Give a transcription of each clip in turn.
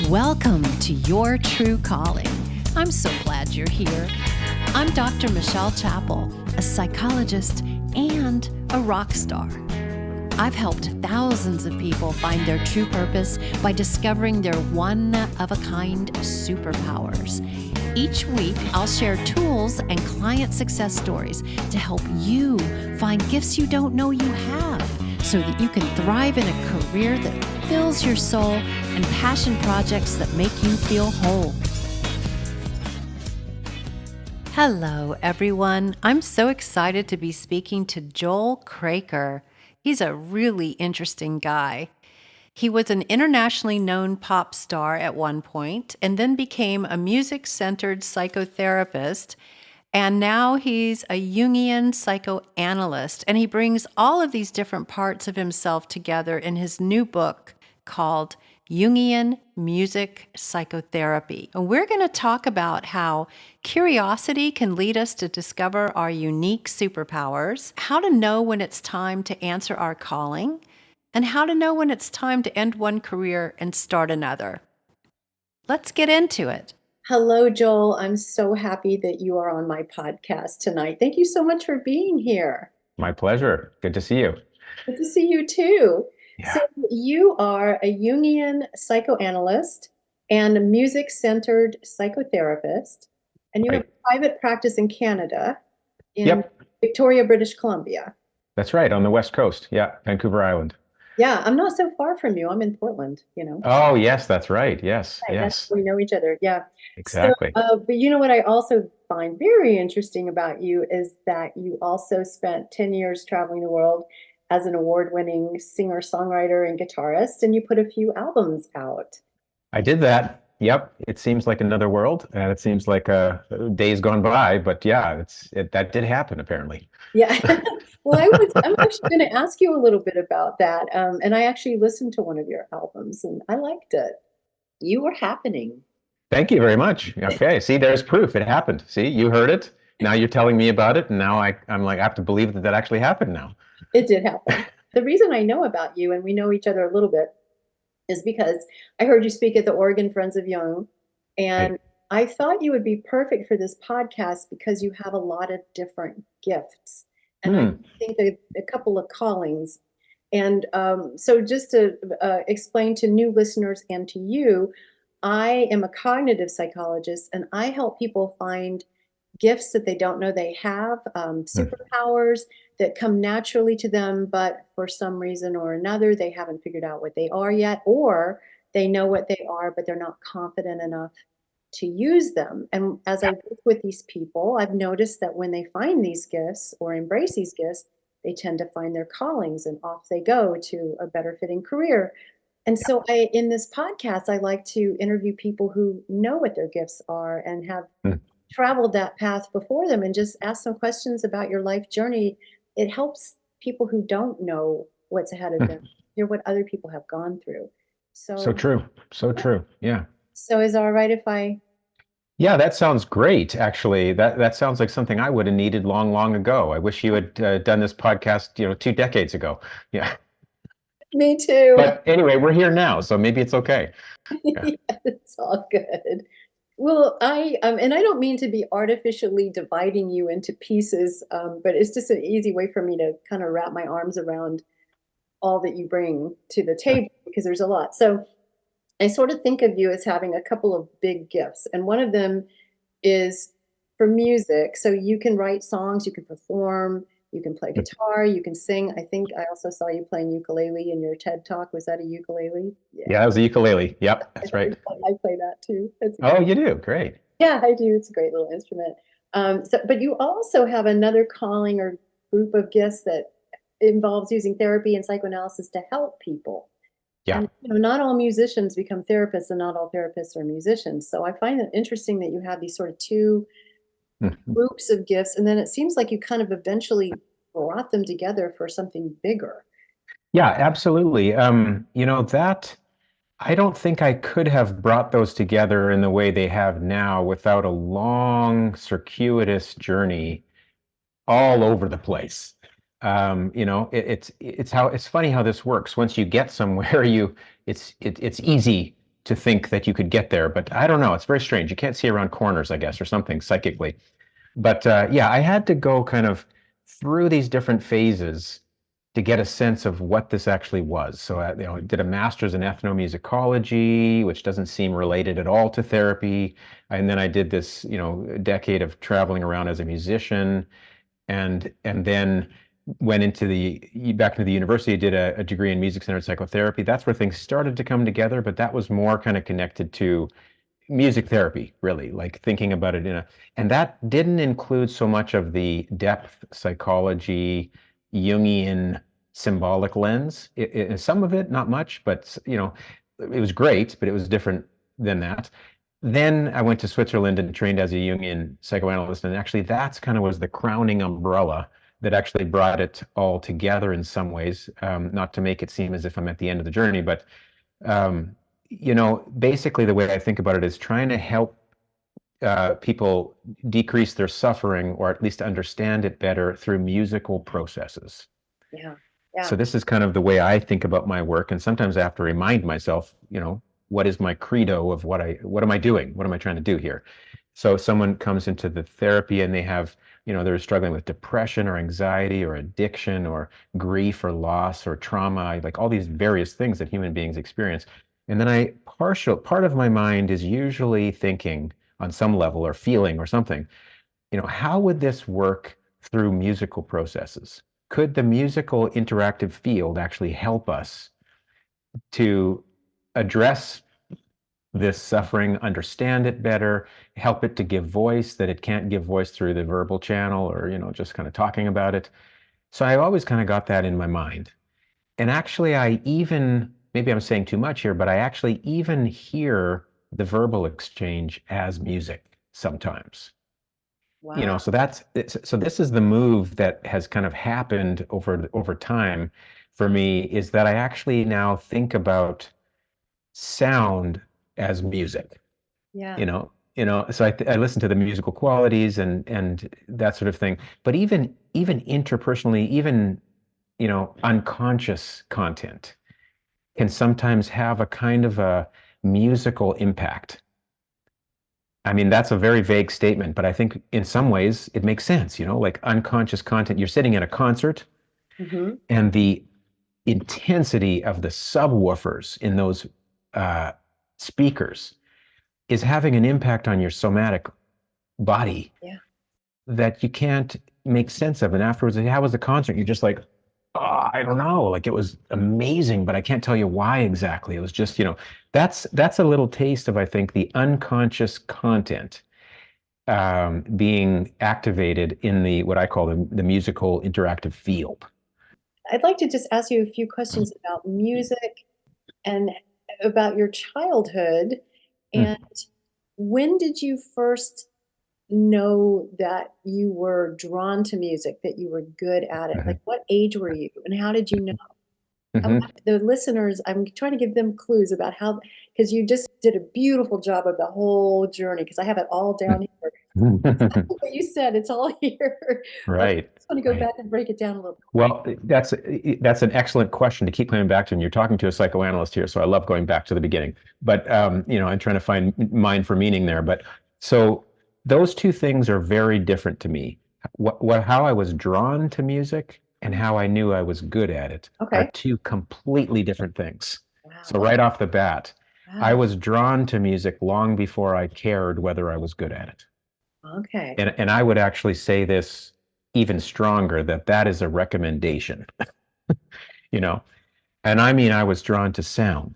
Welcome to Your True Calling. I'm so glad you're here. I'm Dr. Michelle Chappell, a psychologist and a rock star. I've helped thousands of people find their true purpose by discovering their one-of-a-kind superpowers. Each week, I'll share tools and client success stories to help you find gifts you don't know you have so that you can thrive in a career that fills your soul and passion projects that make you feel whole. Hello, everyone. I'm so excited to be speaking to Joel Kraker. He's a really interesting guy. He was an internationally known pop star at one point and then became a music-centered psychotherapist. And now he's a Jungian psychoanalyst. And he brings all of these different parts of himself together in his new book called Jungian Music Psychotherapy. And we're going to talk about how curiosity can lead us to discover our unique superpowers, how to know when it's time to answer our calling, and how to know when it's time to end one career and start another. Let's get into it. Hello, Joel. I'm so happy that you are on my podcast tonight. Thank you so much for being here. My pleasure. Good to see you. Good to see you too. Yeah. So you are a Jungian psychoanalyst and a music-centered psychotherapist, and you have a private practice in Canada, in Victoria, British Columbia. That's right, on the West Coast. Yeah, Vancouver Island. Yeah, I'm not so far from you. I'm in Portland, Oh, yes, that's right. Yes, Right, yes. we know each other. Yeah. Exactly. But you know what I also find very interesting about you is that you also spent 10 years traveling the world as an award-winning singer-songwriter and guitarist, and you put a few albums out. I did that. Yep. It seems like another world, and it seems like days gone by, but yeah, that did happen apparently. Yeah. Well, I'm actually going to ask you a little bit about that. And I actually listened to one of your albums and I liked it. You were happening. Thank you very much. Okay, see, there's proof. It happened. See, you heard it. Now you're telling me about it, and now I'm like, I have to believe that actually happened now. It did happen. The reason I know about you, and we know each other a little bit, is because I heard you speak at the Oregon Friends of Jung, and Right. I thought you would be perfect for this podcast because you have a lot of different gifts. And I think that a couple of callings. And so just to explain to new listeners and to you, I am a cognitive psychologist and I help people find gifts that they don't know they have, superpowers that come naturally to them, but for some reason or another, they haven't figured out what they are yet, or they know what they are, but they're not confident enough to use them. And as I work with these people, I've noticed that when they find these gifts or embrace these gifts, they tend to find their callings and off they go to a better fitting career. And so in this podcast, I like to interview people who know what their gifts are and have traveled that path before them and just ask some questions about your life journey. It helps people who don't know what's ahead of them hear what other people have gone through. So true. So true. Yeah. So is it all right if I? Yeah, that sounds great, actually. That sounds like something I would have needed long, long ago. I wish you had done this podcast, 2 decades ago. Yeah. Me too. But anyway, we're here now, so maybe it's okay. Yeah, it's all good. Well, and I don't mean to be artificially dividing you into pieces, but it's just an easy way for me to kind of wrap my arms around all that you bring to the table because there's a lot. So I sort of think of you as having a couple of big gifts, and one of them is for music. So you can write songs, you can perform, you can play guitar, you can sing. I think I also saw you playing ukulele in your TED Talk. Was that a ukulele? Yeah, that was a ukulele. Yep, that's right. I play that too. Oh, you do? Great. Yeah, I do. It's a great little instrument. But you also have another calling or group of gifts that involves using therapy and psychoanalysis to help people. Yeah. And not all musicians become therapists and not all therapists are musicians. So I find it interesting that you have these sort of two groups of gifts, and then it seems like you kind of eventually brought them together for something bigger. Yeah, absolutely. That I don't think I could have brought those together in the way they have now without a long, circuitous journey all over the place. It's funny how this works. Once you get somewhere, it's easy to think that you could get there, but I don't know. It's very strange. You can't see around corners, I guess, or something psychically. But yeah, I had to go kind of through these different phases to get a sense of what this actually was. So I did a master's in ethnomusicology, which doesn't seem related at all to therapy. And then I did this, decade of traveling around as a musician, and then went back into the university, did a degree in music-centered psychotherapy. That's where things started to come together, but that was more kind of connected to music therapy, really, like thinking about it and that didn't include so much of the depth psychology, Jungian symbolic lens. Some of it, not much, but it was great, but it was different than that. Then I went to Switzerland and trained as a Jungian psychoanalyst, and actually that's kind of was the crowning umbrella that actually brought it all together in some ways. Not to make it seem as if I'm at the end of the journey, but um, basically the way I think about it is trying to help people decrease their suffering, or at least understand it better through musical processes. Yeah. So this is kind of the way I think about my work, and sometimes I have to remind myself, what is my credo of what am I doing? What am I trying to do here? So if someone comes into the therapy and they have, they're struggling with depression or anxiety or addiction or grief or loss or trauma, like all these various things that human beings experience. And then part of my mind is usually thinking on some level or feeling or something, how would this work through musical processes? Could the musical interactive field actually help us to address this suffering, understand it better, help it to give voice that it can't give voice through the verbal channel, or, just kind of talking about it? So I always kind of got that in my mind. And actually, maybe I'm saying too much here, but I actually even hear the verbal exchange as music sometimes. Wow. So this is the move that has kind of happened over time for me, is that I actually now think about sound as music. Yeah. So I listen to the musical qualities and that sort of thing. But even interpersonally, even unconscious content can sometimes have a kind of a musical impact. I mean, that's a very vague statement, but I think in some ways it makes sense, like unconscious content. You're sitting at a concert, Hmm. and the intensity of the subwoofers in those uh, speakers is having an impact on your somatic body Yeah. that you can't make sense of. And afterwards, how was the concert? You're just like, oh, I don't know. Like, it was amazing, but I can't tell you why exactly. It was just, that's a little taste of, I think, the unconscious content being activated in what I call the musical interactive field. I'd like to just ask you a few questions about music and about your childhood. Mm. And when did you first know that you were drawn to music, that you were good at it? Mhm. Like, what age were you, and how did you know? I Mhm. want the listeners, I'm trying to give them clues about how, because you just did a beautiful job of the whole journey, because I have it all down here. What you said, it's all here. But I Right. just want to go Right. back and break it down a little. Well, that's an excellent question to keep coming back to, and you're talking to a psychoanalyst here, so I love going back to the beginning. But I'm trying to find mind for meaning there. But so those two things are very different to me. How I was drawn to music and how I knew I was good at it are Okay. two completely different things. So Wow. right off the bat, I Wow. was drawn to music long before I cared whether I was good at it. Okay. And I would actually say this even stronger, that is a recommendation, you know. And I mean, I was drawn to sound.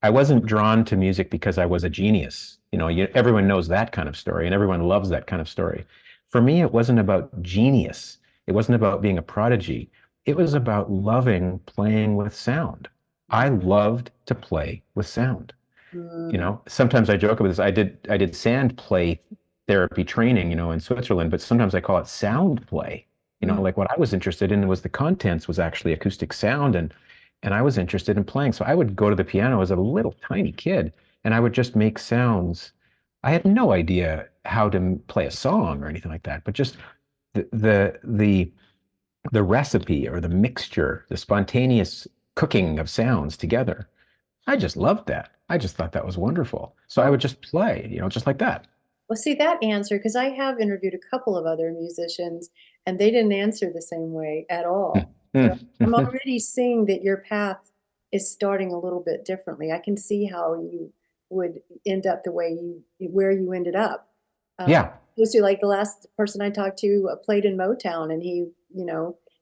I wasn't drawn to music because I was a genius. Everyone knows that kind of story, and everyone loves that kind of story. For me, it wasn't about genius. It wasn't about being a prodigy. It was about loving playing with sound. I loved to play with sound. Mm, Sometimes I joke about this. I did sand play therapy training, in Switzerland, but sometimes I call it sound play. mm, Like what I was interested in was the contents was actually acoustic sound, and I was interested in playing. So I would go to the piano as a little tiny kid and I would just make sounds. I had no idea how to play a song or anything like that, but just the the the the recipe or the mixture, the spontaneous cooking of sounds together I just loved that. I just thought that was wonderful. So I Oh, would just play, just like that. well, see that answer, because I have interviewed a couple of other musicians and they didn't answer the same way at all. So I'm already seeing that your path is starting a little bit differently. I can see how you would end up the way where you ended up. Yeah. Opposed to like the last person I talked to played in Motown and he,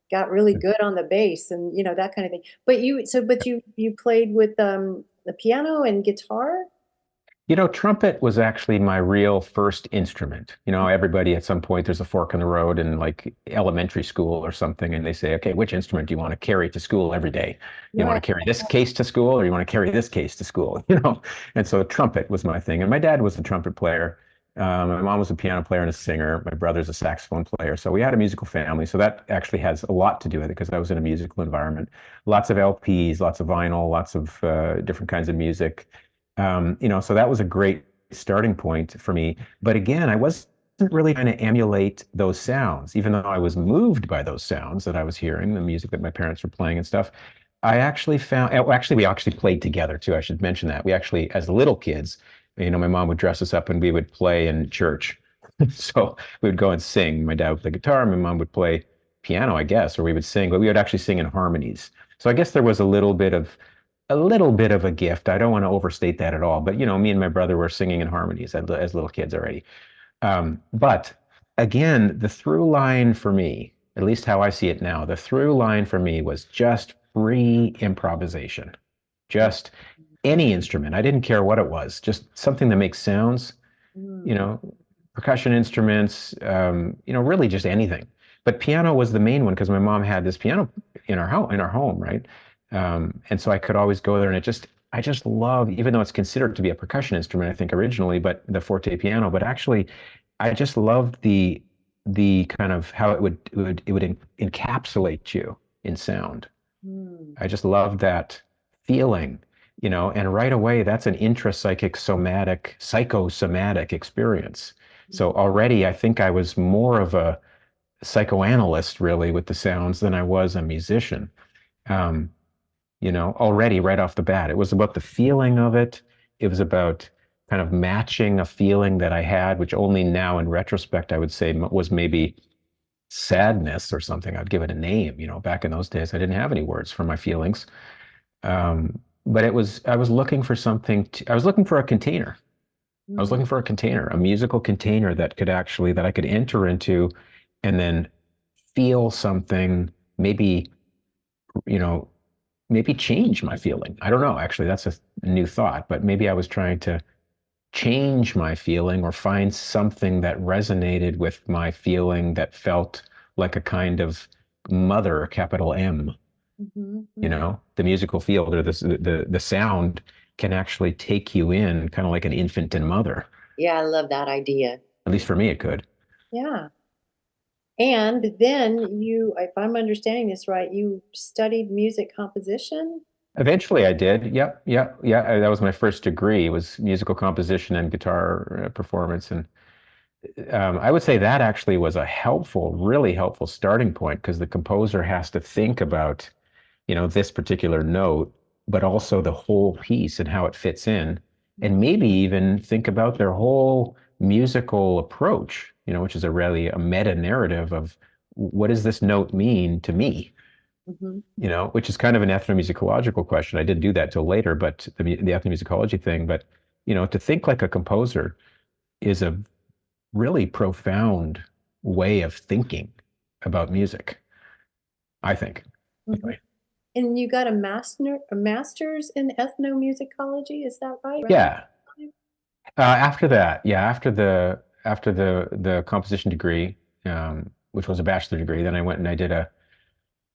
got really good on the bass and, that kind of thing. But you played with the piano and guitar? Trumpet was actually my real first instrument. Everybody at some point there's a fork in the road in like elementary school or something, and they say, okay, which instrument do you want to carry to school every day? You want Right. to carry this case to school or you want to carry this case to school? And so trumpet was my thing. And my dad was a trumpet player. My mom was a piano player and a singer. My brother's a saxophone player. So we had a musical family. So that actually has a lot to do with it because I was in a musical environment. Lots of LPs, lots of vinyl, lots of different kinds of music. So that was a great starting point for me. But again, I wasn't really trying to emulate those sounds, even though I was moved by those sounds that I was hearing, the music that my parents were playing and stuff. I actually found, actually, we actually played together too. I should mention that. We actually, as little kids, my mom would dress us up and we would play in church. So we would go and sing. My dad would play guitar, my mom would play piano, I guess, or we would sing, but we would actually sing in harmonies. So I guess there was a little bit of a gift. I don't want to overstate that at all, but me and my brother were singing in harmonies as little kids already. But again, the through line for me, at least how I see it now, the through line for me was just free improvisation. Just any instrument. I didn't care what it was, just something that makes sounds, you Mm. know, percussion instruments, really just anything. But piano was the main one because my mom had this piano in our home, right? And so I could always go there, and I just love, even though it's considered to be a percussion instrument, I think originally, but the forte piano, but actually, I just loved the kind of how it would encapsulate you in sound. Mm. I just love that feeling, and right away, that's an intrapsychic somatic, psychosomatic experience. So already, I think I was more of a psychoanalyst really with the sounds than I was a musician. Um, already right off the bat, it was about the feeling of it. It was about kind of matching a feeling that I had, which only now in retrospect, I would say was maybe sadness or something. I'd give it a name. Back in those days, I didn't have any words for my feelings. But I was looking for I was looking for a container. I was Mm. looking for a container, a musical container that I could enter into and then feel something, maybe, you know, maybe change my feeling. I don't know. Actually, that's a new thought, but maybe I was trying to change my feeling or find something that resonated with my feeling that felt like a kind of mother, capital M. Mhm, mhm. The musical field or the sound can actually take you in kind of like an infant and mother. Yeah, I love that idea. At least for me, it could. Yeah. And then if I'm understanding this right, you studied music composition? Eventually, I did. Yep, yep, yeah. That was my first degree, was musical composition and guitar performance. And I would say that actually was a really helpful starting point because the composer has to think about, this particular note, but also the whole piece and how it fits in, and maybe even think about their whole musical approach, which is a meta narrative of what does this note mean to me? Mhm. Which is kind of an ethnomusicological question. I didn't do that till later, but the ethnomusicology thing, but to think like a composer is a really profound way of thinking about music, I think. Mhm. Anyway. And you got a master's in ethnomusicology, is that right? Yeah. After that, yeah, after the composition degree, which was a bachelor degree, then I went and I did a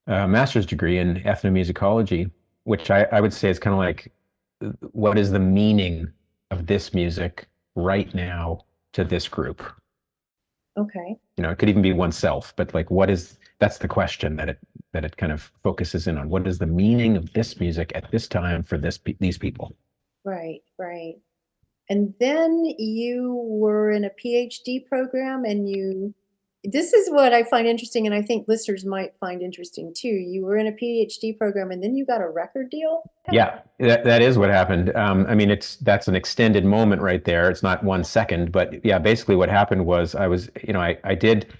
master's degree in ethnomusicology, which I would say is kind of like what is the meaning of this music right now to this group? Okay. It could even be oneself, but like that's the question that it kind of focuses in on. What is the meaning of this music at this time for these people? Right, right. And then you were in a PhD program and you this is what I find interesting, and I think listeners might find interesting too. You were in a PhD program and then you got a record deal? Yeah, that is what happened. I mean, that's an extended moment right there. It's not 1 second, but yeah, basically what happened was I did,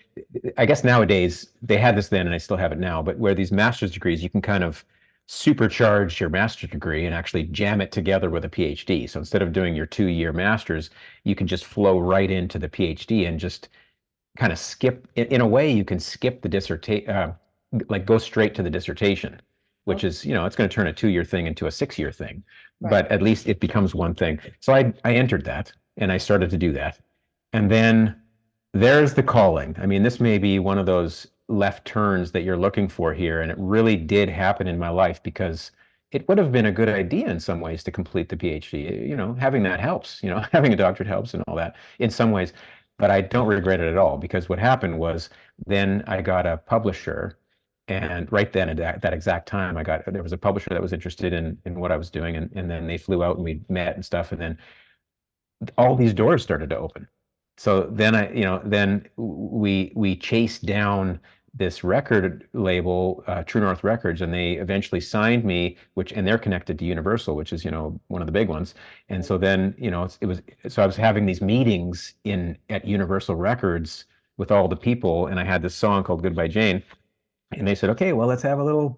I guess nowadays they had this then and I still have it now, but where these master's degrees, you can kind of supercharge your master's degree and actually jam it together with a PhD. So instead of doing your 2 year master's, you can just flow right into the PhD and just kind of skip, in a way, you can skip the dissertation, like go straight to the dissertation, which is, it's going to turn a 2 year thing into a 6 year thing, Right. but at least it becomes one thing. So I entered that and I started to do that. And then there's the calling. I mean, this may be one of those left turns that you're looking for here. And it really did happen in my life because it would have been a good idea in some ways to complete the PhD. Having that helps, having a doctorate helps and all that in some ways. But I don't regret it at all because what happened was then I got a publisher. And right then at that exact time, there was a publisher that was interested in what I was doing. And then they flew out and we met and stuff. And then all these doors started to open. So then then we chased down this record label, True North Records, and they eventually signed me, and they're connected to Universal, which is, one of the big ones. And so then, so I was having these meetings at Universal Records with all the people, and I had this song called Goodbye Jane, and they said, okay, well, let's have a little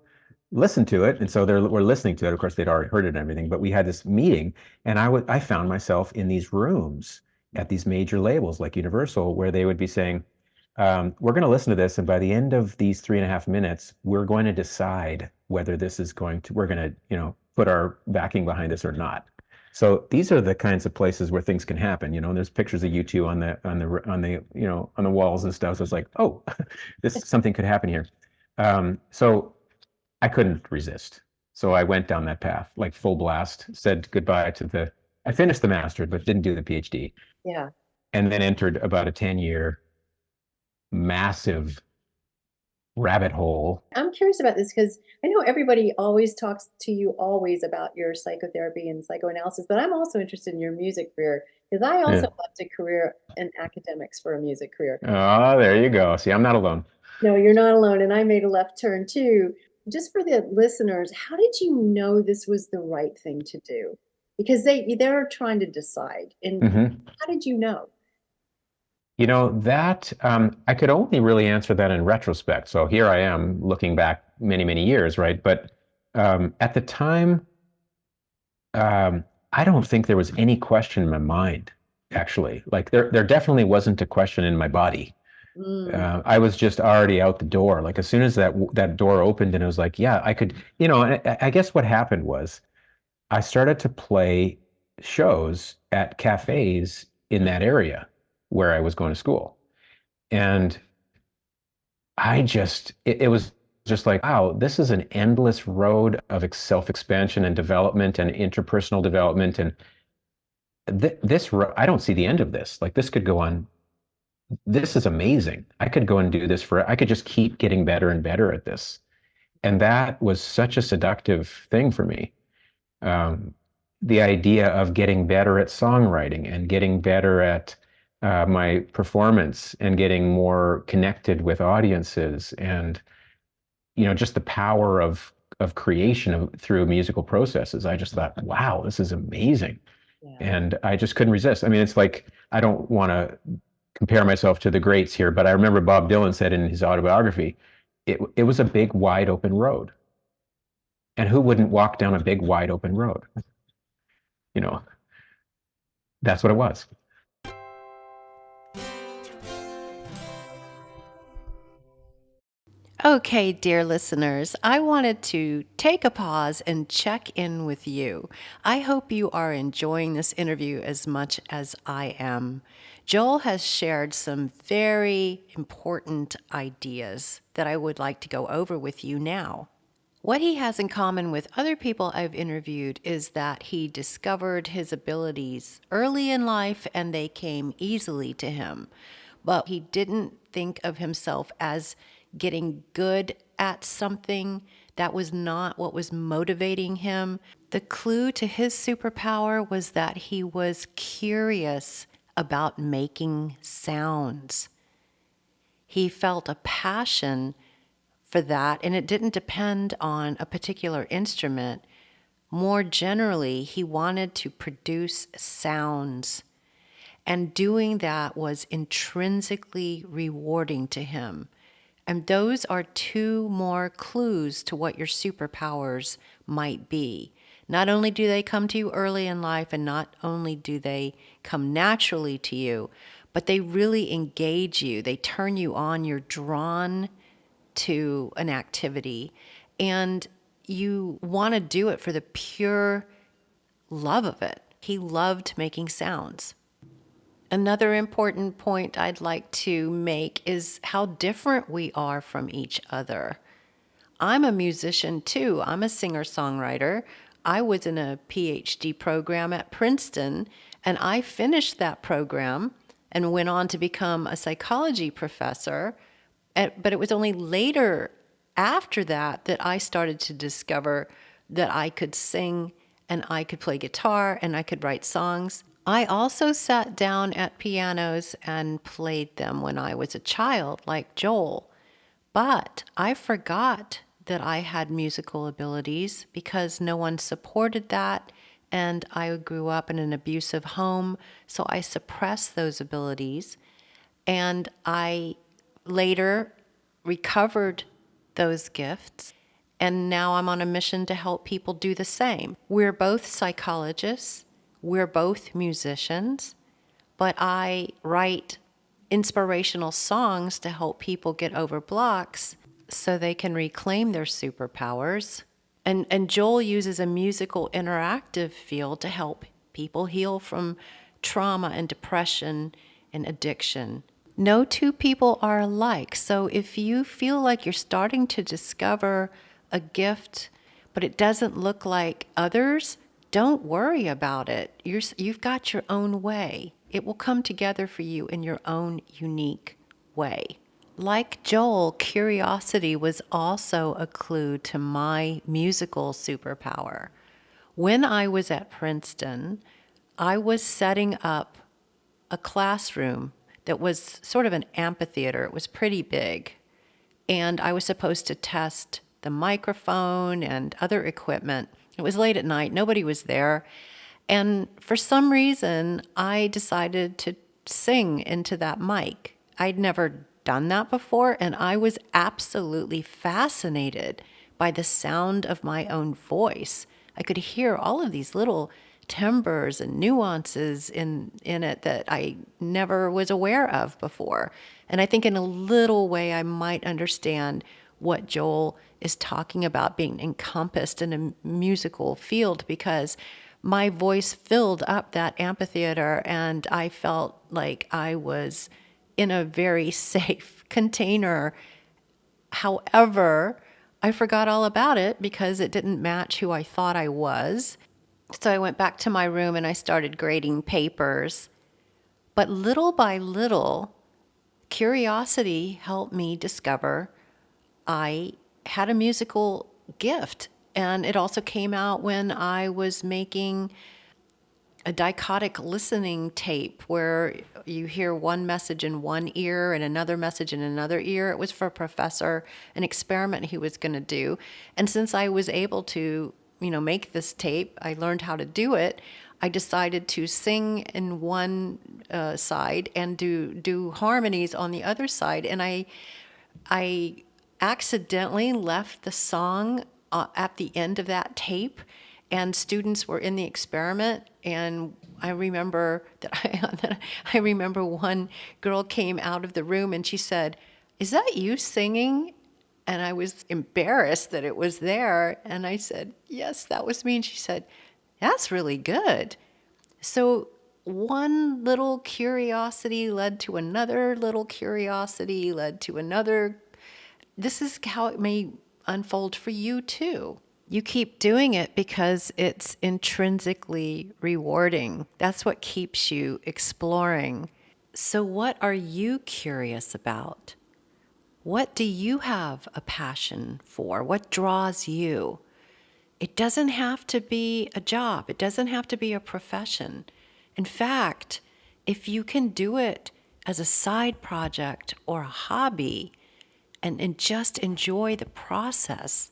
listen to it. And so we're listening to it. Of course, they'd already heard it and everything, but we had this meeting, and I found myself in these rooms at these major labels like Universal, where they would be saying, we're going to listen to this, and by the end of these 3.5 minutes, we're going to decide whether we're going to, put our backing behind this or not. So these are the kinds of places where things can happen, and there's pictures of you two on the walls and stuff. So it's like, oh, something could happen here. So I couldn't resist. So I went down that path, like full blast, said goodbye I finished the master's, but didn't do the PhD. Yeah. And then entered about a 10-year massive rabbit hole. I'm curious about this because I know everybody always talks to you always about your psychotherapy and psychoanalysis, but I'm also interested in your music career because I also left a career in academics for a music career. Oh, there you go. See, I'm not alone. No, you're not alone. And I made a left turn too. Just for the listeners, how did you know this was the right thing to do? Because they're trying to decide. And how did you know? That I could only really answer that in retrospect. So here I am looking back many, many years, right? But at the time, I don't think there was any question in my mind, actually. Like there definitely wasn't a question in my body. I was just already out the door. Like as soon as that door opened, and it was like, yeah, I could. I guess what happened was I started to play shows at cafes in that area where I was going to school. And it was just like, wow, this is an endless road of self-expansion and development and interpersonal development. And I don't see the end of this. Like this could go on. This is amazing. I could go and do this I could just keep getting better and better at this. And that was such a seductive thing for me. The idea of getting better at songwriting and getting better at my performance and getting more connected with audiences, and just the power of creation through musical processes. I just thought, wow, this is amazing. Yeah. And I just couldn't resist. I mean, it's like, I don't want to compare myself to the greats here, but I remember Bob Dylan said in his autobiography, it was a big, wide open road. And who wouldn't walk down a big, wide open road? That's what it was. Okay, dear listeners, I wanted to take a pause and check in with you. I hope you are enjoying this interview as much as I am. Joel has shared some very important ideas that I would like to go over with you now. What he has in common with other people I've interviewed is that he discovered his abilities early in life and they came easily to him. But he didn't think of himself as getting good at something. That was not what was motivating him. The clue to his superpower was that he was curious about making sounds. he felt a passion for that, and it didn't depend on a particular instrument. More generally, he wanted to produce sounds, and doing that was intrinsically rewarding to him. And those are two more clues to what your superpowers might be. Not only do they come to you early in life, and not only do they come naturally to you, but they really engage you. They turn you on. You're drawn to an activity, and you want to do it for the pure love of it. He loved making sounds. Another important point I'd like to make is how different we are from each other. I'm a musician too. I'm a singer-songwriter. I was in a PhD program at Princeton, and I finished that program and went on to become a psychology professor. But it was only later after that that I started to discover that I could sing and I could play guitar and I could write songs. I also sat down at pianos and played them when I was a child, like Joel. But I forgot that I had musical abilities because no one supported that, and I grew up in an abusive home, so I suppressed those abilities. And I later recovered those gifts, and now I'm on a mission to help people do the same. We're both psychologists, we're both musicians, but I write inspirational songs to help people get over blocks so they can reclaim their superpowers. And Joel uses a musical interactive field to help people heal from trauma and depression and addiction. No two people are alike. So if you feel like you're starting to discover a gift, but it doesn't look like others, don't worry about it. You've got your own way. It will come together for you in your own unique way. Like Joel, curiosity was also a clue to my musical superpower. When I was at Princeton, I was setting up a classroom that was sort of an amphitheater. It was pretty big. And I was supposed to test the microphone and other equipment. It was late at night. Nobody was there. And for some reason, I decided to sing into that mic. I'd never done that before, and I was absolutely fascinated by the sound of my own voice. I could hear all of these little timbres and nuances in it that I never was aware of before. And I think in a little way I might understand what Joel is talking about, being encompassed in a musical field, because my voice filled up that amphitheater and I felt like I was in a very safe container. However, I forgot all about it because it didn't match who I thought I was. So I went back to my room and I started grading papers. But little by little, curiosity helped me discover I had a musical gift. And it also came out when I was making a dichotic listening tape where you hear one message in one ear and another message in another ear. It was for a professor, an experiment he was going to do. And since I was able to, make this tape, I learned how to do it. I decided to sing in one side and do harmonies on the other side. And I accidentally left the song at the end of that tape, and students were in the experiment. And I remember I remember one girl came out of the room and she said, "Is that you singing?" And I was embarrassed that it was there. And I said, "Yes, that was me." And she said, "That's really good." So one little curiosity led to another little curiosity, led to another. This is how it may unfold for you too. You keep doing it because it's intrinsically rewarding. That's what keeps you exploring. So what are you curious about? What do you have a passion for? What draws you? It doesn't have to be a job. It doesn't have to be a profession. In fact, if you can do it as a side project or a hobby and just enjoy the process,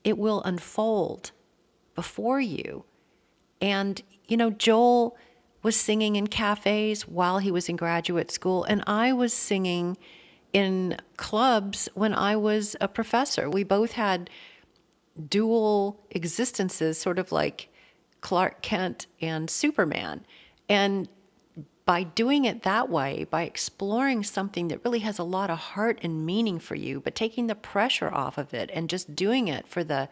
it will unfold before you. And, Joel was singing in cafes while he was in graduate school, and I was singing in clubs when I was a professor. We both had dual existences, sort of like Clark Kent and Superman. And by doing it that way, by exploring something that really has a lot of heart and meaning for you, but taking the pressure off of it and just doing it for the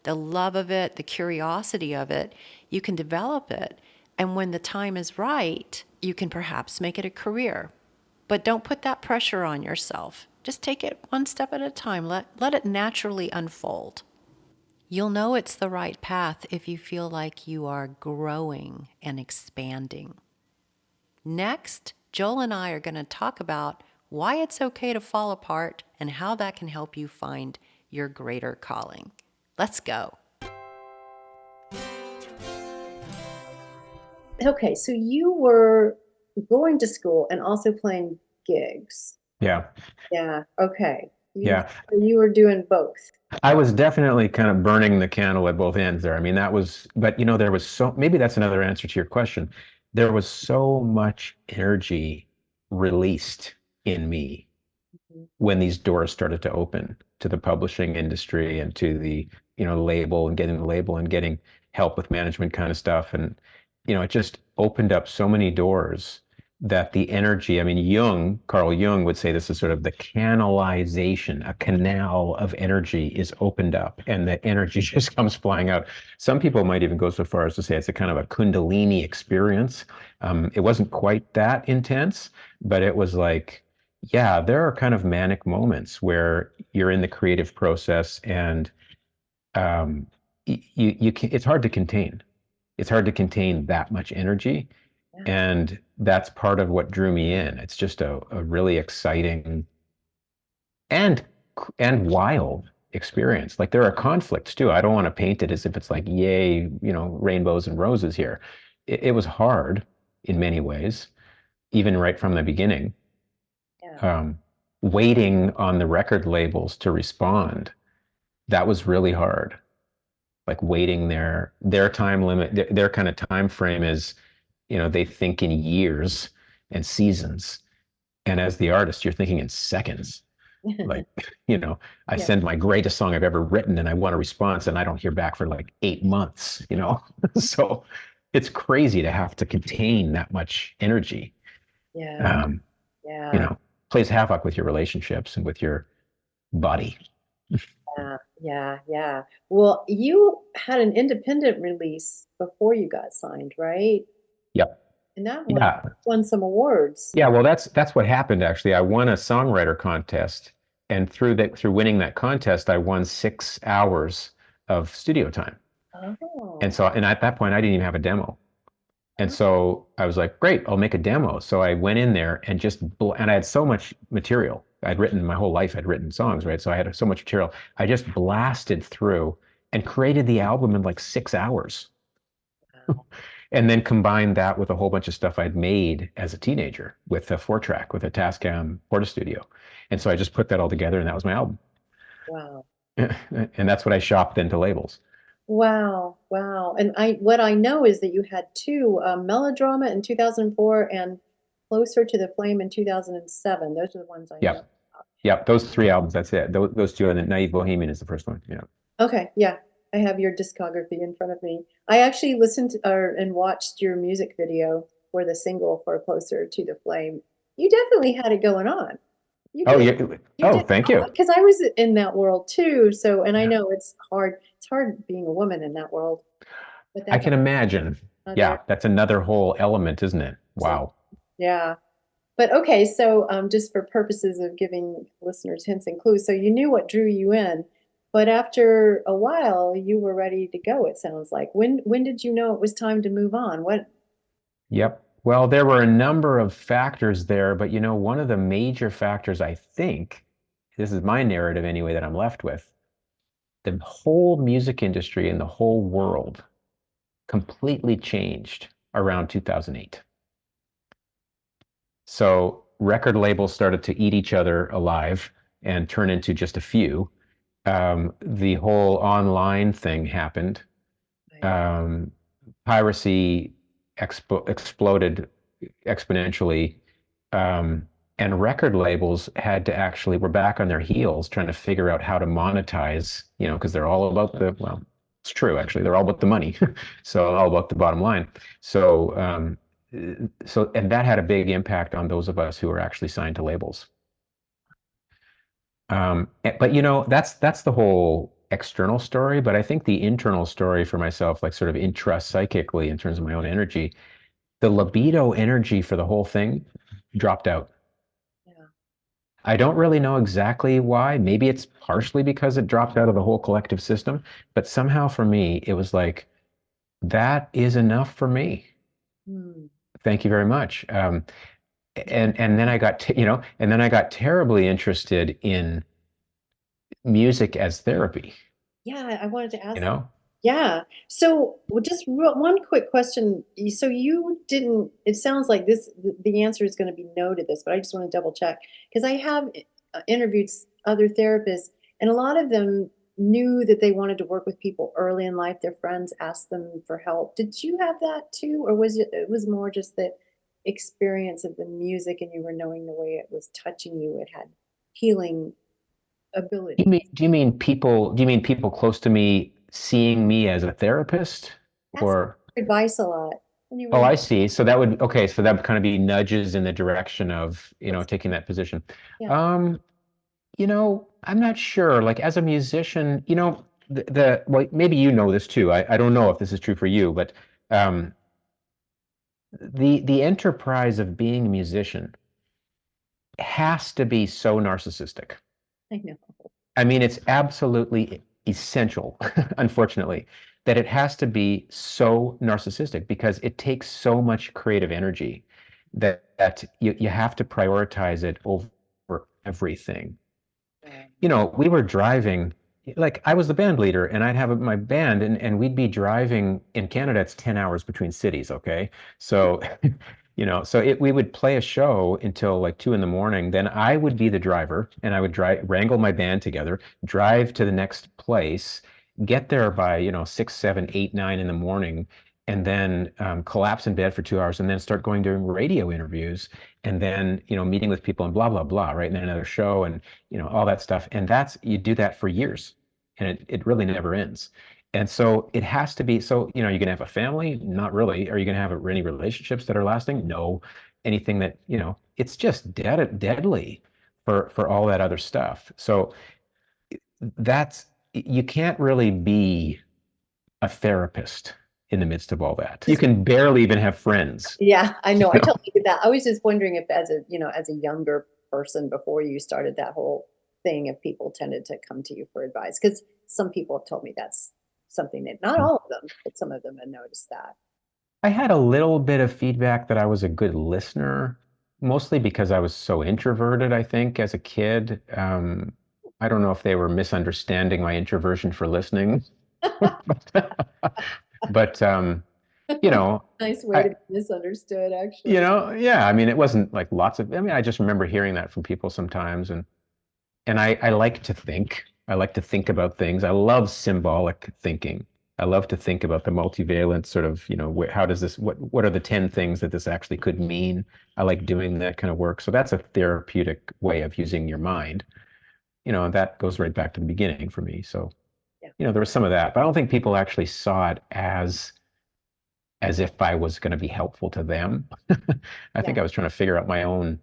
love of it, the curiosity of it, you can develop it. And when the time is right, you can perhaps make it a career. But don't put that pressure on yourself. Just take it one step at a time. Let it naturally unfold. You'll know it's the right path if you feel like you are growing and expanding. Next, Joel and I are going to talk about why it's okay to fall apart and how that can help you find your greater calling. Let's go. Okay, so you were going to school and also playing gigs. Yeah. Yeah, okay. Yeah. You were doing both. I was definitely kind of burning the candle at both ends there. I mean, but there was maybe that's another answer to your question. There was so much energy released in me when these doors started to open to the publishing industry and to the, label and getting the label and getting help with management kind of stuff. And, it just opened up so many doors that the energy, I mean, Carl Jung would say this is sort of the canalization, a canal of energy is opened up and the energy just comes flying out. Some people might even go so far as to say it's a kind of a Kundalini experience. It wasn't quite that intense, but it was like, yeah, there are kind of manic moments where you're in the creative process and it's hard to contain. It's hard to contain that much energy. Yeah. And that's part of what drew me in. It's just a really exciting and wild experience. Like there are conflicts too. I don't want to paint it as if it's like, yay, rainbows and roses here. It was hard in many ways, even right from the beginning. Yeah. Waiting on the record labels to respond, that was really hard. Like waiting their time limit, their kind of time frame is, they think in years and seasons. And as the artist, you're thinking in seconds. Like, I send my greatest song I've ever written and I want a response and I don't hear back for like 8 months, So it's crazy to have to contain that much energy. Yeah. Plays havoc with your relationships and with your body. Yeah. Well, you had an independent release before you got signed, right? Yep. And that one won some awards. Yeah, well, that's what happened actually. I won a songwriter contest, and through winning that contest, I won 6 hours of studio time. Oh. And at that point, I didn't even have a demo. And so I was like, great, I'll make a demo. So I went in there and and I had so much material. My whole life, I'd written songs, right? So I had so much material. I just blasted through and created the album in like 6 hours. Wow. And then combined that with a whole bunch of stuff I'd made as a teenager with a 4-track, with a Tascam Portastudio. And so I just put that all together and that was my album. Wow. And that's what I shopped into labels. Wow. And what I know is that you had 2, Melodrama in 2004 and Closer to the Flame in 2007. Those are the ones I know about. Yep, those 3 albums, that's it. Those 2, and then Naive Bohemian is the first one. Yeah. Okay, yeah. I have your discography in front of me. I actually listened and watched your music video for the single for Closer to the Flame. You definitely had it going on. Thank you. Because I was in that world too. So, and I know it's hard. It's hard being a woman in that world. But I can imagine. Yeah, that's another whole element, isn't it? Wow. Yeah. But okay, so just for purposes of giving listeners hints and clues, so you knew what drew you in, but after a while, you were ready to go, it sounds like. When did you know it was time to move on? Yep. Well, there were a number of factors there, but one of the major factors, I think, this is my narrative anyway that I'm left with, the whole music industry and the whole world completely changed around 2008. So record labels started to eat each other alive and turn into just a few. The whole online thing happened. Right. Piracy exploded exponentially. And record labels had to actually were back on their heels trying to figure out how to monetize, because they're all about well, it's true actually, they're all about the money. So all about the bottom line. And that had a big impact on those of us who were actually signed to labels. But that's the whole external story. But I think the internal story for myself, like sort of intra-psychically in terms of my own energy, the libido energy for the whole thing dropped out. Yeah. I don't really know exactly why. Maybe it's partially because it dropped out of the whole collective system, but somehow for me, it was like, that is enough for me. Hmm. Thank you very much. And then I got, and then I got terribly interested in music as therapy, Yeah, I wanted to you ask. know? Yeah. So, well, just one quick question. So you didn't, it sounds like the answer is going to be no to this, but I just want to double check because I have interviewed other therapists and a lot of them knew that they wanted to work with people early in life. Their friends asked them for help. Did you have that too? Or it was more just the experience of the music and you were knowing the way it was touching you, it had healing Do you ability? mean, do you mean people, do you mean people close to me seeing me as a therapist Ask or? for advice a lot when you were Oh, I young. see. So that would, okay, so that would kind of be nudges in the direction of, Yes. taking that position. Yeah. Um, I'm not sure. Like as a musician, well, maybe you know this too. I don't know if this is true for you, but um, the enterprise of being a musician has to be so narcissistic. I know. I mean, it's absolutely essential, unfortunately, that it has to be so narcissistic because it takes so much creative energy that you have to prioritize it over everything. Yeah. We were driving, like I was the band leader and I'd have my band and we'd be driving in Canada, it's 10 hours between cities, okay? So, we would play a show until like 2 in the morning. Then I would be the driver and I would wrangle my band together, drive to the next place, get there by, 6, 7, 8, 9 in the morning, and then collapse in bed for 2 hours and then start going doing radio interviews and then, meeting with people and blah, blah, blah, right? And then another show and all that stuff. And you do that for years and it really never ends. And so it has to be, so, you're going to have a family? Not really. Are you going to have any relationships that are lasting? No. Anything that, it's just deadly for all that other stuff. So you can't really be a therapist in the midst of all that. You can barely even have friends. Yeah, I know. I You know? totally get that. I was just wondering if as a younger person before you started that whole thing, if people tended to come to you for advice. Because some people have told me that's something that not all of them, but some of them have noticed that. I had a little bit of feedback that I was a good listener, mostly because I was so introverted, I think, as a kid. I don't know if they were misunderstanding my introversion for listening. But you know, Nice way I, to be misunderstood, actually. yeah, I mean, it wasn't like I mean, I just remember hearing that from people sometimes, and I like to think. I like to think about things. I love symbolic thinking. I love to think about the multivalent sort of, how does this, what are the 10 things that this actually could mean? I like doing that kind of work. So that's a therapeutic way of using your mind. And that goes right back to the beginning for me. So, Yeah. there was some of that, but I don't think people actually saw it as if I was going to be helpful to them. I think Yeah. I was trying to figure out my own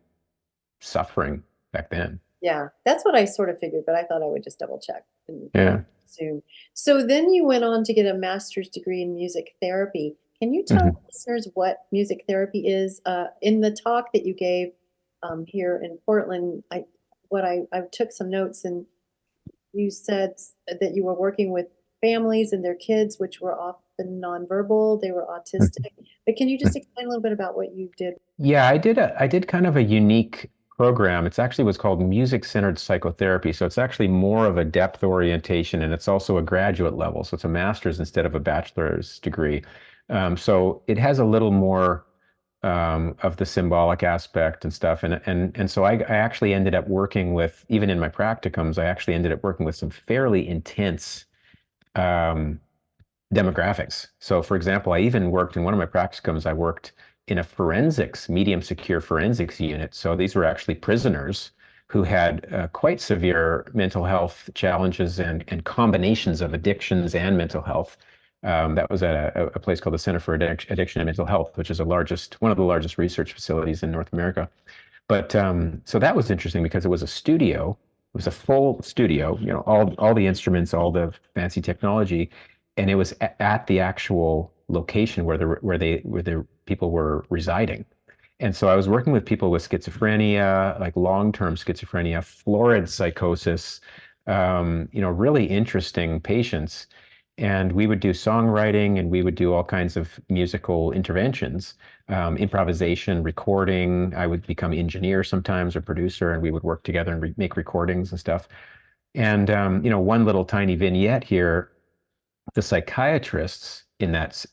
suffering back then. Yeah, that's what I sort of figured, but I thought I would just double check and Yeah. assume. So then you went on to get a master's degree in music therapy. Can you tell Mhm. listeners what music therapy is? In the talk that you gave here in Portland, I took some notes and you said that you were working with families and their kids, which were often nonverbal, they were autistic. But can you just explain a little bit about what you did? Yeah, I did kind of a unique program. It's actually what's called music-centered psychotherapy. So it's actually more of a depth orientation, and it's also a graduate level. So it's a master's instead of a bachelor's degree. So it has a little more of the symbolic aspect and stuff. And so I actually ended up working with, even in my practicums, I actually ended up working with some fairly intense um, demographics. So for example, I even worked in one of my practicums, I worked in a forensics, medium secure forensics unit. So these were actually prisoners who had quite severe mental health challenges and combinations of addictions and mental health. That was at a place called the Center for Addiction and Mental Health, which is one of the largest research facilities in North America. But so that was interesting because it was a studio. It was a full studio, all the instruments, all the fancy technology, and it was at the actual location where the people were residing. And so I was working with people with schizophrenia, like long-term schizophrenia, florid psychosis, really interesting patients. And we would do songwriting and we would do all kinds of musical interventions, improvisation, recording. I would become engineer sometimes or producer, and we would work together and make recordings and stuff. And one little tiny vignette here, the psychiatrists in that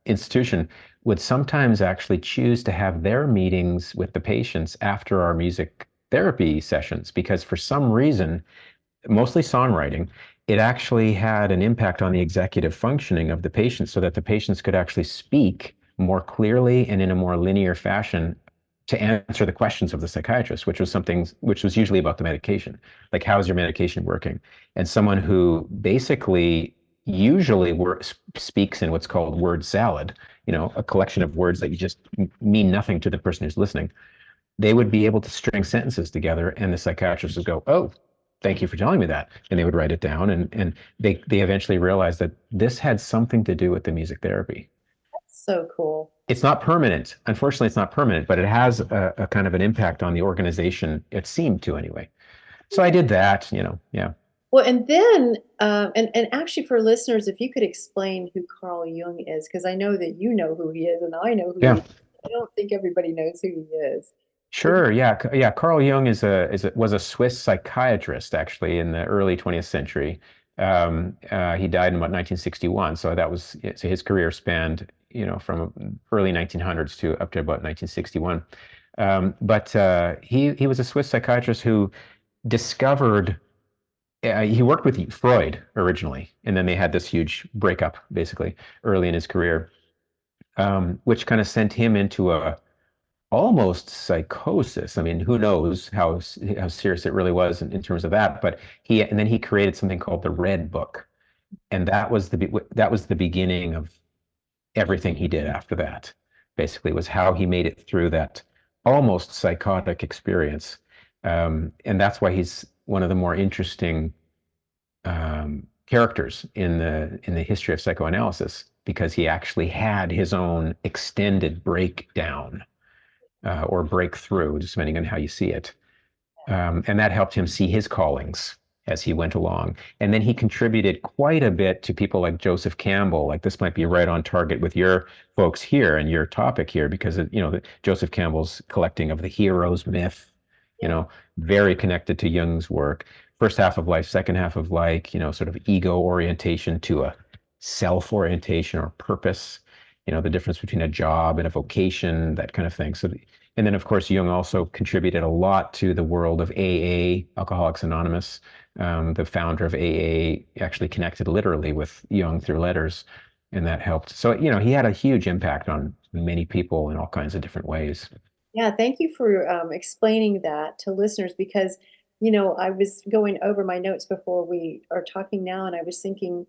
institution would sometimes actually choose to have their meetings with the patients after our music therapy sessions because for some reason, mostly songwriting, it actually had an impact on the executive functioning of the patients so that the patients could actually speak more clearly and in a more linear fashion to answer the questions of the psychiatrist, which was usually about the medication. Like, how's your medication working? And someone who basically usually speaks in what's called word salad, a collection of words that you just mean nothing to the person who's listening. They would be able to string sentences together and the psychiatrist would go, oh, thank you for telling me that. And they would write it down and they eventually realized that this had something to do with the music therapy. That's so cool. It's not permanent. Unfortunately, it's not permanent, but it has a kind of an impact on the organization. It seemed to anyway. So I did that, yeah. Well, and then, and actually for listeners, if you could explain who Carl Jung is, because I know that you know who he is and I know who he is. I don't think everybody knows who he is. Sure. Yeah. Carl Jung was a Swiss psychiatrist actually in the early 20th century. He died in about 1961. So his career spanned, from early 1900s to up to about 1961. But he was a Swiss psychiatrist who discovered, he worked with Freud originally, and then they had this huge breakup basically early in his career, which kind of sent him into almost psychosis. I mean, who knows how serious it really was in terms of that. But then he created something called the Red Book, and that was the beginning of everything he did after that. Basically, was how he made it through that almost psychotic experience, and that's why he's one of the more interesting characters in the history of psychoanalysis, because he actually had his own extended breakdown. Or breakthrough, just depending on how you see it. And that helped him see his callings as he went along. And then he contributed quite a bit to people like Joseph Campbell. Like, this might be right on target with your folks here and your topic here, because Joseph Campbell's collecting of the hero's myth, very connected to Jung's work. First half of life, second half of life, sort of ego orientation to a self orientation or purpose. The difference between a job and a vocation, that kind of thing. And then of course, Jung also contributed a lot to the world of AA, Alcoholics Anonymous. The founder of AA actually connected literally with Jung through letters, and that helped. So, he had a huge impact on many people in all kinds of different ways. Yeah, thank you for explaining that to listeners, because, I was going over my notes before we are talking now, and I was thinking,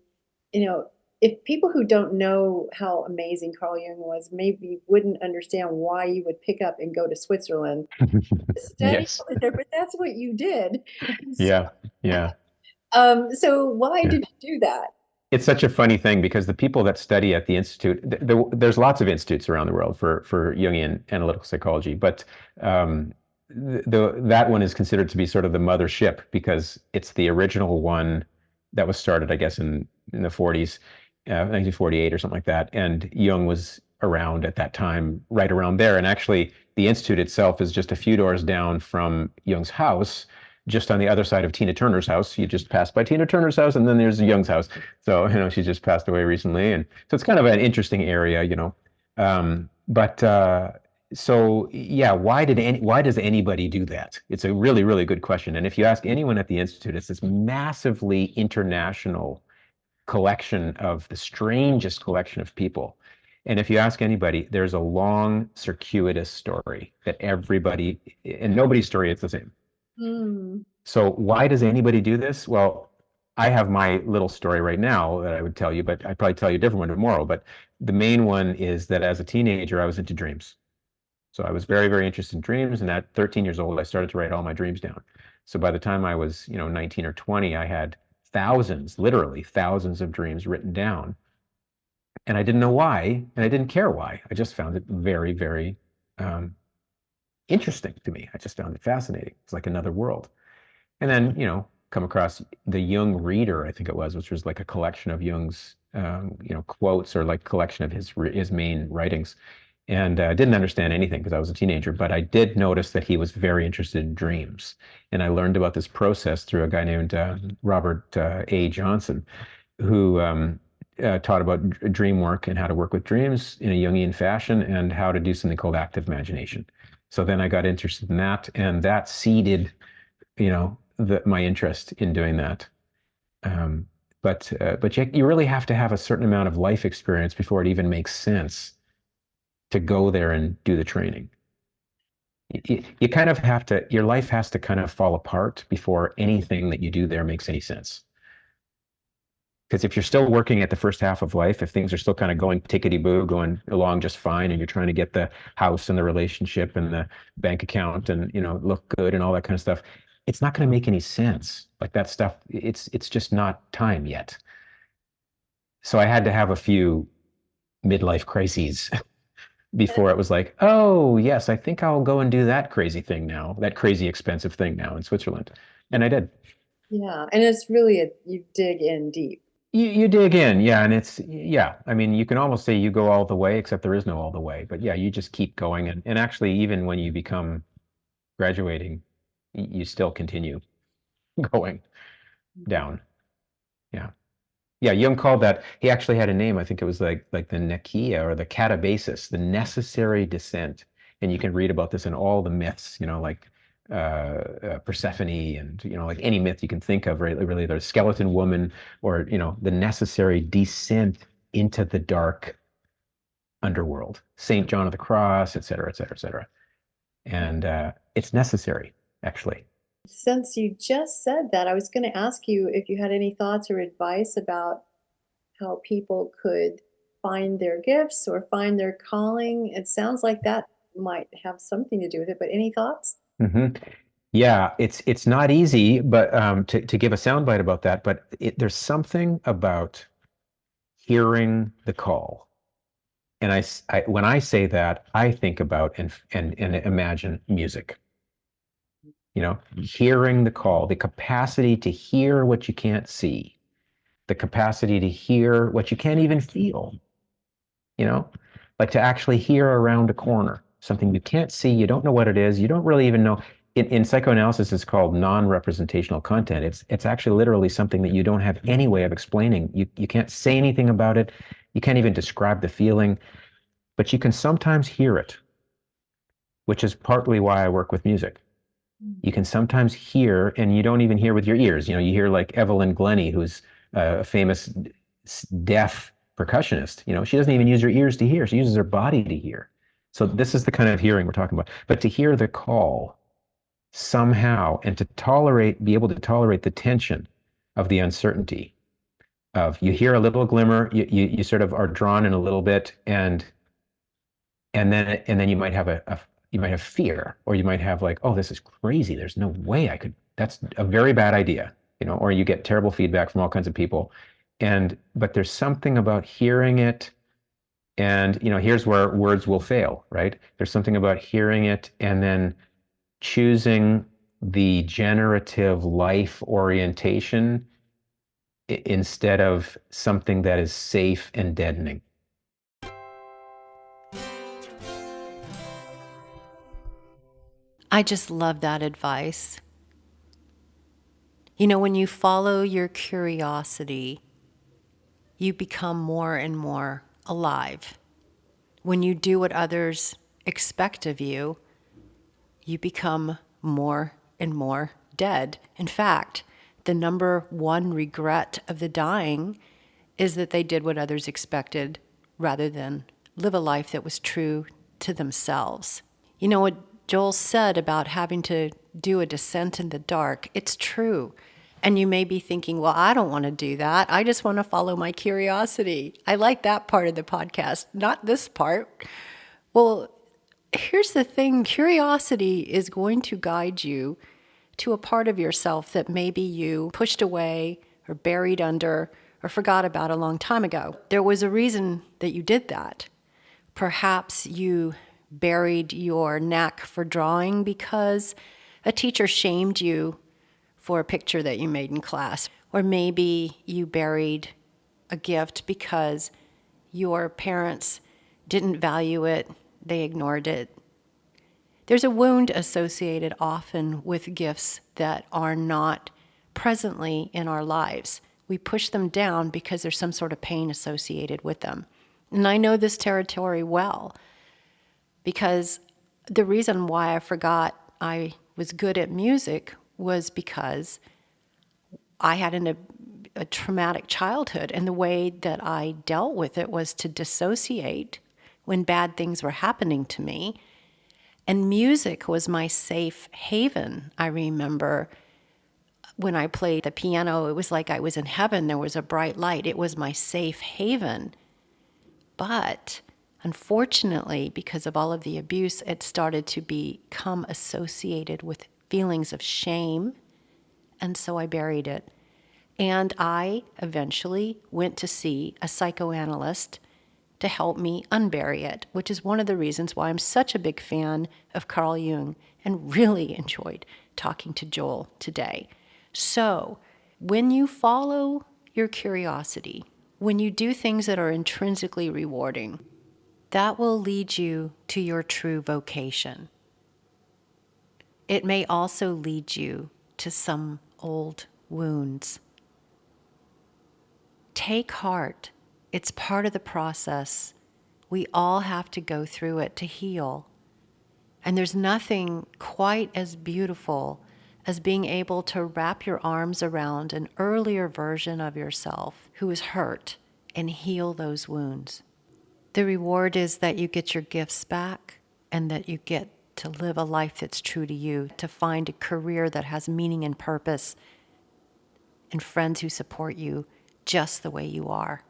if people who don't know how amazing Carl Jung was maybe wouldn't understand why you would pick up and go to Switzerland to study Yes. there, but that's what you did. Yeah. So why did you do that? It's such a funny thing because the people that study at the institute, there's lots of institutes around the world for Jungian analytical psychology, but that one is considered to be sort of the mothership because it's the original one that was started, I guess, in the 40s. 1948 or something like that. And Jung was around at that time, right around there. And actually, the institute itself is just a few doors down from Jung's house, just on the other side of Tina Turner's house. You just pass by Tina Turner's house, and then there's Jung's house. So, she just passed away recently. And so it's kind of an interesting area, But so yeah, why does anybody do that? It's a really, really good question. And if you ask anyone at the Institute, it's this massively international collection of the strangest collection of people. And if you ask anybody, there's a long, circuitous story that everybody, and nobody's story is the same. Mm. So why does anybody do this? Well, I have my little story right now that I would tell you, but I'd probably tell you a different one tomorrow. But the main one is that as a teenager, I was into dreams. So I was very, very interested in dreams. And at 13 years old, I started to write all my dreams down. So by the time I was, 19 or 20, I had thousands, literally thousands of dreams written down. And I didn't know why, and I didn't care why. I just found it very, very um, interesting to me. I just found it fascinating. It's like another world. And then, come across the Jung Reader, I think it was, which was like a collection of Jung's, quotes, or like collection of his main writings. And I didn't understand anything because I was a teenager, but I did notice that he was very interested in dreams. And I learned about this process through a guy named Robert A. Johnson, who taught about dream work and how to work with dreams in a Jungian fashion and how to do something called active imagination. So then I got interested in that, and that seeded, my interest in doing that. But you really have to have a certain amount of life experience before it even makes sense to go there and do the training. You kind of have to, your life has to kind of fall apart before anything that you do there makes any sense. Because if you're still working at the first half of life, if things are still kind of going tickety-boo, going along just fine, and you're trying to get the house and the relationship and the bank account and, look good and all that kind of stuff, it's not going to make any sense. Like that stuff, it's just not time yet. So I had to have a few midlife crises before it was like, oh, yes, I think I'll go and do that crazy thing now, that crazy expensive thing now in Switzerland. And I did. Yeah, and it's really you dig in deep. You dig in, yeah, and I mean, you can almost say you go all the way, except there is no all the way. But yeah, you just keep going, and actually, even when you become graduating, you still continue going down. Yeah. Yeah, Jung called that, he actually had a name. I think it was like the Nekia or the Catabasis, the necessary descent. And you can read about this in all the myths, like Persephone and, like any myth you can think of, right? Really, the skeleton woman, or, the necessary descent into the dark underworld, Saint John of the Cross, et cetera, et cetera, et cetera. And it's necessary, actually. Since you just said that, I was going to ask you if you had any thoughts or advice about how people could find their gifts or find their calling. It sounds like that might have something to do with it, but any thoughts? Mm-hmm. Yeah, it's not easy, but to give a soundbite about that, but there's something about hearing the call. And when I say that, I think about and imagine music. Hearing the call, the capacity to hear what you can't see, the capacity to hear what you can't even feel, like to actually hear around a corner, something you can't see, you don't know what it is, you don't really even know. In psychoanalysis, it's called non-representational content. It's actually literally something that you don't have any way of explaining. You can't say anything about it. You can't even describe the feeling, but you can sometimes hear it, which is partly why I work with music. You can sometimes hear, and you don't even hear with your ears. You hear like Evelyn Glennie, who's a famous deaf percussionist. She doesn't even use her ears to hear. She uses her body to hear. So this is the kind of hearing we're talking about. But to hear the call somehow, and to be able to tolerate the tension of the uncertainty of, you hear a little glimmer, you sort of are drawn in a little bit, and then you might have fear, or you might have like, oh, this is crazy. There's no way I could, that's a very bad idea, or you get terrible feedback from all kinds of people. But there's something about hearing it, and here's where words will fail, right? There's something about hearing it and then choosing the generative life orientation instead of something that is safe and deadening. I just love that advice. When you follow your curiosity, you become more and more alive. When you do what others expect of you, you become more and more dead. In fact, the number one regret of the dying is that they did what others expected rather than live a life that was true to themselves. You know what Joel said about having to do a descent in the dark? It's true. And you may be thinking, well, I don't want to do that. I just want to follow my curiosity. I like that part of the podcast, not this part. Well, here's the thing. Curiosity is going to guide you to a part of yourself that maybe you pushed away or buried under or forgot about a long time ago. There was a reason that you did that. Perhaps you buried your knack for drawing because a teacher shamed you for a picture that you made in class. Or maybe you buried a gift because your parents didn't value it, they ignored it. There's a wound associated often with gifts that are not presently in our lives. We push them down because there's some sort of pain associated with them. And I know this territory well because the reason why I forgot I was good at music was because I had a traumatic childhood, and the way that I dealt with it was to dissociate when bad things were happening to me. And music was my safe haven. I remember when I played the piano, it was like I was in heaven. There was a bright light. It was my safe haven. But unfortunately, because of all of the abuse, it started to become associated with feelings of shame, and so I buried it. And I eventually went to see a psychoanalyst to help me unbury it, which is one of the reasons why I'm such a big fan of Carl Jung and really enjoyed talking to Joel today. So, when you follow your curiosity, when you do things that are intrinsically rewarding, that will lead you to your true vocation. It may also lead you to some old wounds. Take heart. It's part of the process. We all have to go through it to heal. And there's nothing quite as beautiful as being able to wrap your arms around an earlier version of yourself who is hurt and heal those wounds. The reward is that you get your gifts back and that you get to live a life that's true to you, to find a career that has meaning and purpose, and friends who support you just the way you are.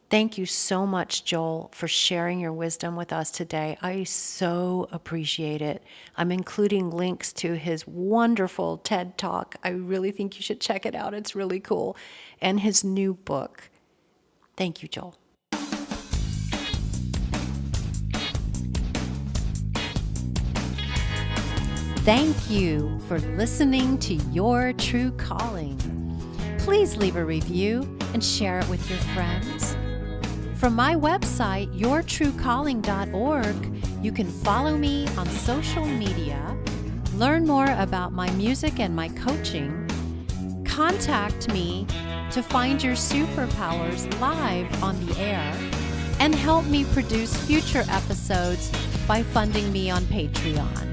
Thank you so much, Joel, for sharing your wisdom with us today. I so appreciate it. I'm including links to his wonderful TED Talk. I really think you should check it out. It's really cool. And his new book. Thank you, Joel. Thank you for listening to Your True Calling. Please leave a review and share it with your friends. From my website, yourtruecalling.org, you can follow me on social media, learn more about my music and my coaching, contact me to find your superpowers live on the air, and help me produce future episodes by funding me on Patreon.